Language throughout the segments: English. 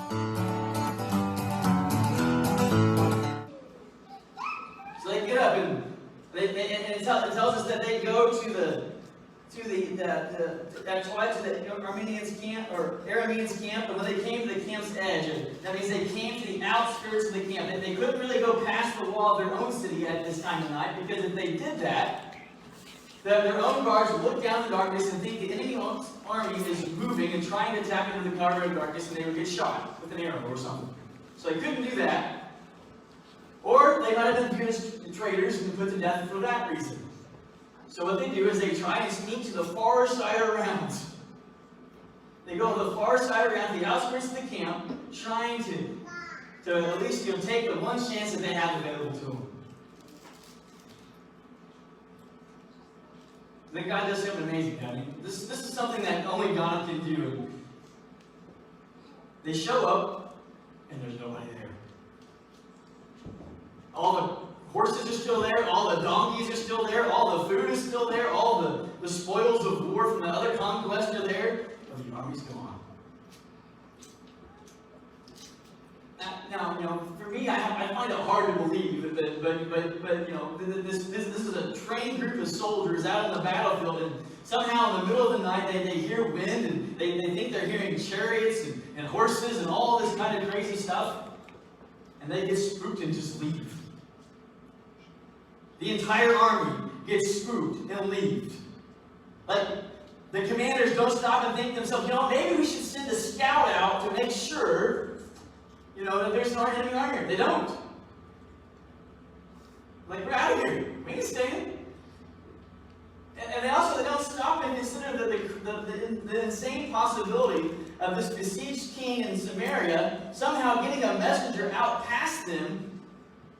So they get up and it tells us that they go to the Armenians camp or Arameans camp, and when they came to the camp's edge, that means they came to the outskirts of the camp. They couldn't really go past the wall of their own city at this time of night, because if they did that, their own guards would look down the darkness and think the enemy army is moving and trying to attack under the cover of darkness, and they would get shot with an arrow or something. So they couldn't do that. Or they might have been viewed as traitors and put to death for that reason. So what they do is they try and sneak to the far side around. They go to the far side around the outskirts of the camp, trying to at least take the one chance that they have available to them. Then God does something amazing. I mean, this is something that only God can do. They show up, and there's nobody there. All the horses are still there, all the donkeys are still there, all the food is still there, all the spoils of war from the other conquest are there, but the army's gone. Now, for me, I find it hard to believe, but this is a trained group of soldiers out on the battlefield, and somehow in the middle of the night they hear wind, and they think they're hearing chariots and horses and all this kind of crazy stuff, and they get spooked and just leave. The entire army gets spooked and leaves. Like, the commanders don't stop and think to themselves, maybe we should send a scout out to make sure, that there's no enemy army. They don't. Like, we're out of here. We ain't staying. And they don't stop and consider the insane possibility of this besieged king in Samaria somehow getting a messenger out past them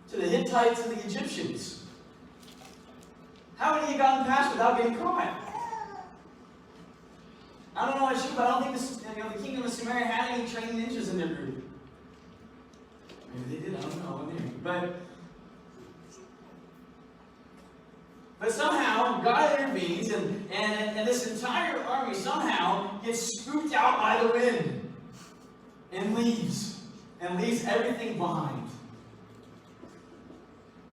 to the Hittites and the Egyptians. How would he have gotten past without getting caught? I don't know what but I don't think the kingdom of Samaria had any trained ninjas in their group. Maybe they did, I don't know. But somehow God intervenes, and this entire army somehow gets spooked out by the wind and leaves everything behind.